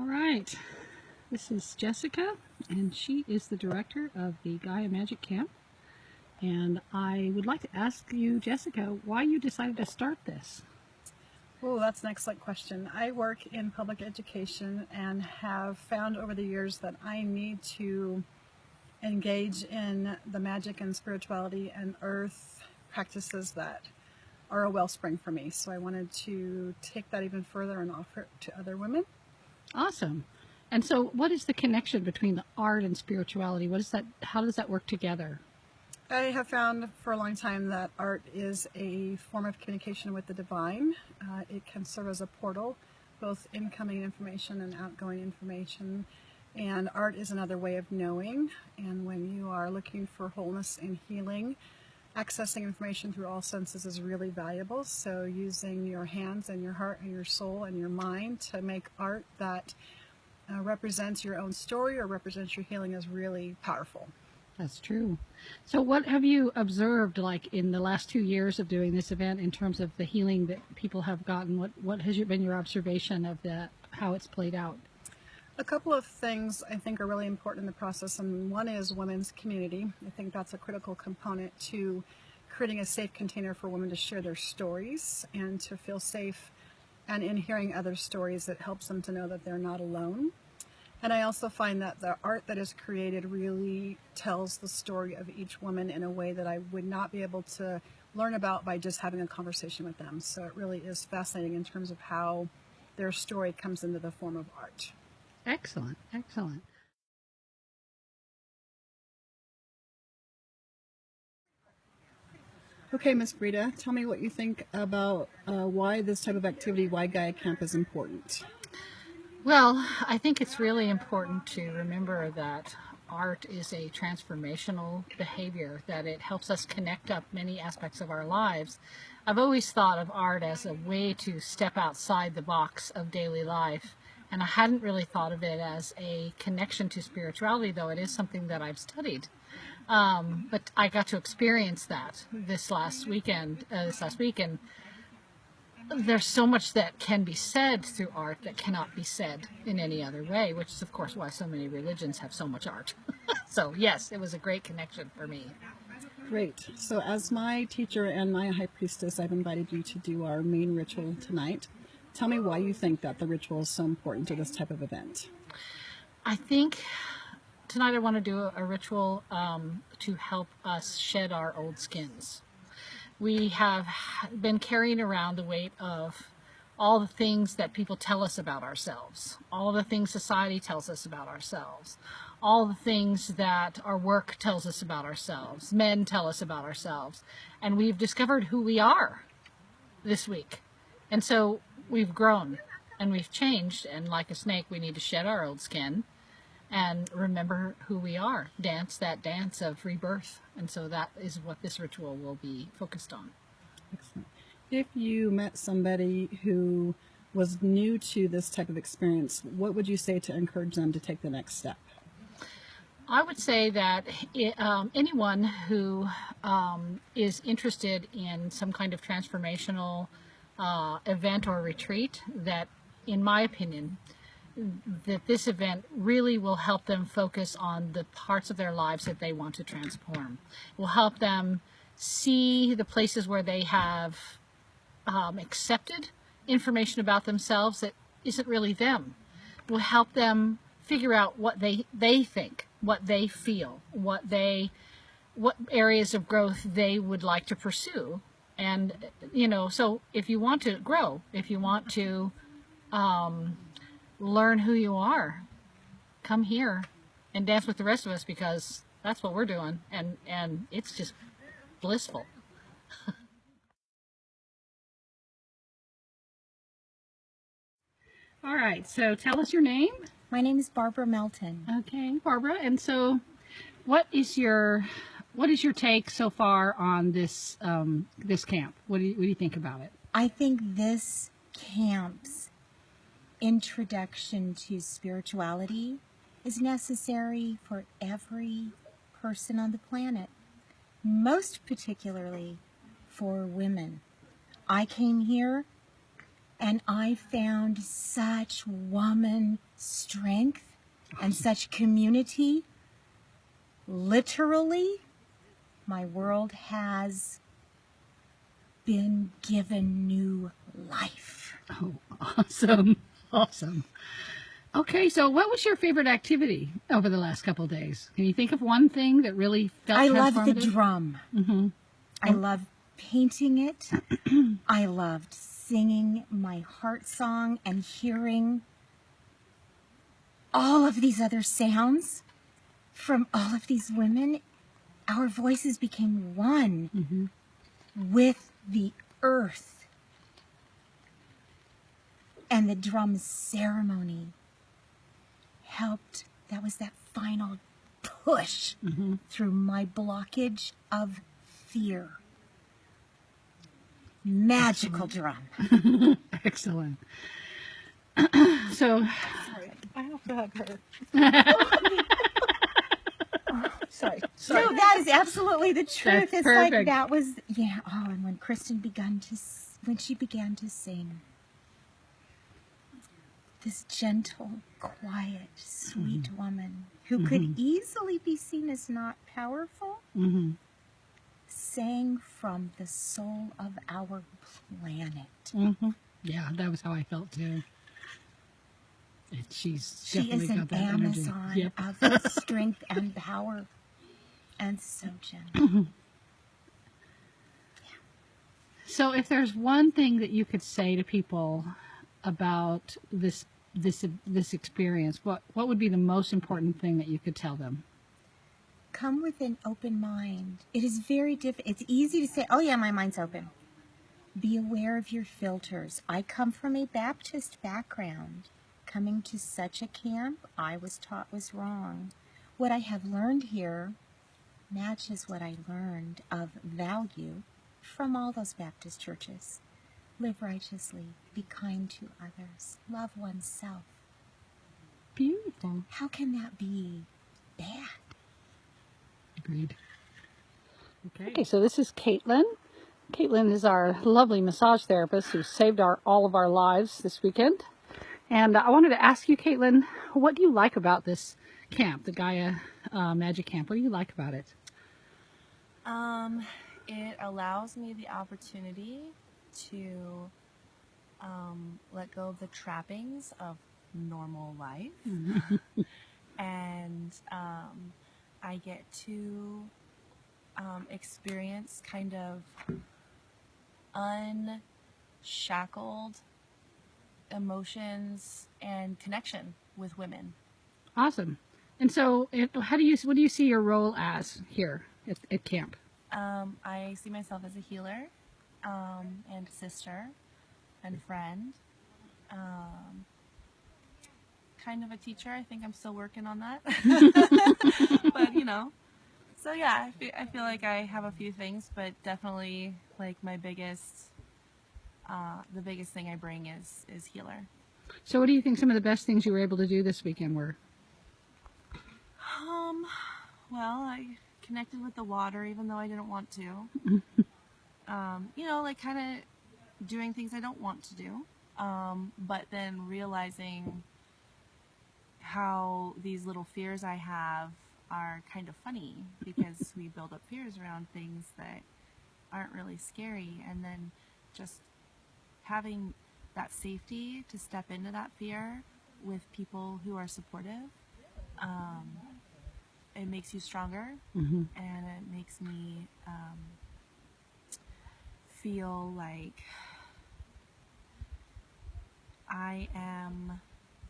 All right, this is Jessica, and she is the director of the Gaia Magic Camp. And I would like to ask you, Jessica, why you decided to start this. Oh, that's an excellent question. I work in public education and have found over the years that I need to engage in the magic and spirituality and earth practices that are a wellspring for me. So I wanted to take that even further and offer it to other women. Awesome. And so what is the connection between the art and spirituality? What is that? How does that work together? I have found for a long time that art is a form of communication with the divine. It can serve as a portal, both incoming information and outgoing information. And art is another way of knowing. And when you are looking for wholeness and healing, accessing information through all senses is really valuable. So using your hands and your heart and your soul and your mind to make art that represents your own story or represents your healing is really powerful. That's true. So what have you observed, like in the last 2 years of doing this event, in terms of the healing that people have gotten? What has been your observation of how it's played out? A couple of things I think are really important in the process, and one is women's community. I think that's a critical component to creating a safe container for women to share their stories and to feel safe, and in hearing other stories it helps them to know that they're not alone. And I also find that the art that is created really tells the story of each woman in a way that I would not be able to learn about by just having a conversation with them. So it really is fascinating in terms of how their story comes into the form of art. Excellent, excellent. Okay, Miss Brita, tell me what you think about why this type of activity, why Gaia Camp is important. Well, I think it's really important to remember that art is a transformational behavior, that it helps us connect up many aspects of our lives. I've always thought of art as a way to step outside the box of daily life, and I hadn't really thought of it as a connection to spirituality, though it is something that I've studied. But I got to experience that this last week, and there's so much that can be said through art that cannot be said in any other way, which is of course why so many religions have so much art. So yes, it was a great connection for me. Great. So as my teacher and my high priestess, I've invited you to do our main ritual tonight. Tell me why you think that the ritual is so important to this type of event. I think tonight I want to do a ritual to help us shed our old skins. We have been carrying around the weight of all the things that people tell us about ourselves, all the things society tells us about ourselves, all the things that our work tells us about ourselves, men tell us about ourselves, and we've discovered who we are this week. And so we've grown and we've changed, and like a snake, we need to shed our old skin and remember who we are, dance that dance of rebirth. And so that is what this ritual will be focused on. Excellent. If you met somebody who was new to this type of experience, what would you say to encourage them to take the next step? I would say that anyone who is interested in some kind of transformational event or retreat, that in my opinion, that this event really will help them focus on the parts of their lives that they want to transform. It will help them see the places where they have accepted information about themselves that isn't really them. It will help them figure out what they think, what they feel, what areas of growth they would like to pursue. And, so if you want to grow, if you want to learn who you are, come here and dance with the rest of us, because that's what we're doing, and it's just blissful. All right, so tell us your name. My name is Barbara Melton. Okay, Barbara. And so what is your take so far on this this camp? What do you think about it? I think this camp's introduction to spirituality is necessary for every person on the planet, most particularly for women. I came here and I found such woman strength and such community. Literally, my world has been given new life. Oh, awesome. Awesome. Okay, so what was your favorite activity over the last couple of days? Can you think of one thing that really felt I transformative? love the drum. Mm-hmm. I love painting it. I loved singing my heart song and hearing all of these other sounds from all of these women. Our voices became one with the earth. And the drum ceremony helped. That was that final push through my blockage of fear. Magical drum. Excellent. So, Sorry, I have to hug her. Sorry. No, that is absolutely the truth. That's It's perfect. like that was, yeah. Oh, and when when she began to sing, this gentle, quiet, sweet woman who could easily be seen as not powerful, sang from the soul of our planet. yeah, that was how I felt too. And she's She definitely is an got that energy. Amazon Yep. of strength and power, and so gentle. So, if there's one thing that you could say to people about this experience, what would be the most important thing that you could tell them? Come with an open mind. It is very it's easy to say, oh yeah, my mind's open. Be aware of your filters. I come from a Baptist background. Coming to such a camp, I was taught was wrong. What I have learned here matches what I learned of value from all those Baptist churches. Live righteously, be kind to others, love oneself. Beautiful. How can that be bad? Agreed. Okay, so this is Caitlin. Caitlin is our lovely massage therapist who saved all of our lives this weekend. And I wanted to ask you, Caitlin, what do you like about this camp, the Gaia Magic Camp? What do you like about it? It allows me the opportunity to let go of the trappings of normal life. And I get to experience kind of unshackled emotions and connection with women. Awesome. And so, what do you see your role as here at camp? I see myself as a healer, and sister, and friend. Kind of a teacher. I think I'm still working on that. But so yeah, I feel like I have a few things, but definitely like my biggest, the biggest thing I bring is healer. So what do you think some of the best things you were able to do this weekend were? Well, I connected with the water even though I didn't want to. Like kind of doing things I don't want to do. But then realizing how these little fears I have are kind of funny because we build up fears around things that aren't really scary, and then just having that safety to step into that fear with people who are supportive, it makes you stronger, and it makes me feel like I am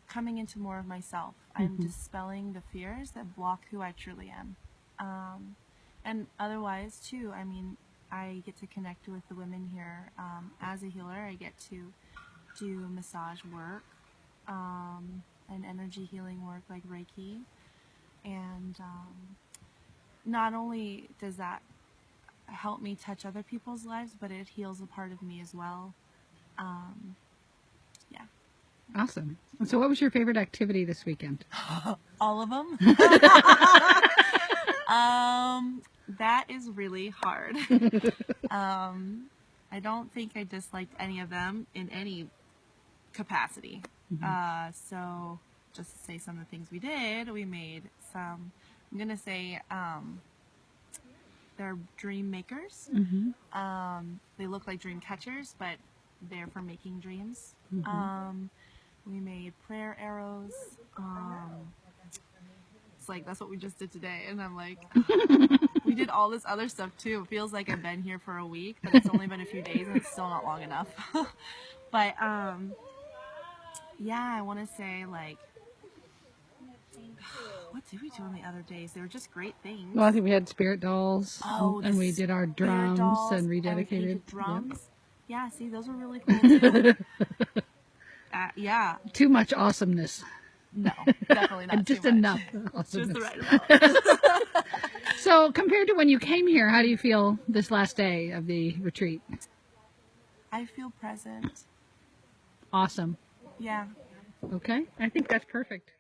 coming into more of myself. I'm dispelling the fears that block who I truly am. And otherwise too, I mean, I get to connect with the women here. As a healer, I get to do massage work, and energy healing work like Reiki. And not only does that help me touch other people's lives, but it heals a part of me as well. Yeah. Awesome. And so what was your favorite activity this weekend? All of them. That is really hard. I don't think I disliked any of them in any capacity. So just to say some of the things we did, we made some, I'm going to say, they're dream makers. They look like dream catchers, but they're for making dreams. We made prayer arrows. It's like, that's what we just did today. And I'm like, we did all this other stuff too. It feels like I've been here for a week, but it's only been a few days and it's still not long enough. But, yeah, I want to say, like, what did we do on the other days? They were just great things. Well, I think we had spirit dolls, Oh, and the we did our spirit drums dolls, and and we rededicated. painted drums. Yeah, see, those were really cool too. Yeah. Too much awesomeness. No, definitely not. Just too much. enough awesomeness. Just the right amount. So, compared to when you came here, how do you feel this last day of the retreat? I feel present. Awesome. Yeah. Okay, I think that's perfect.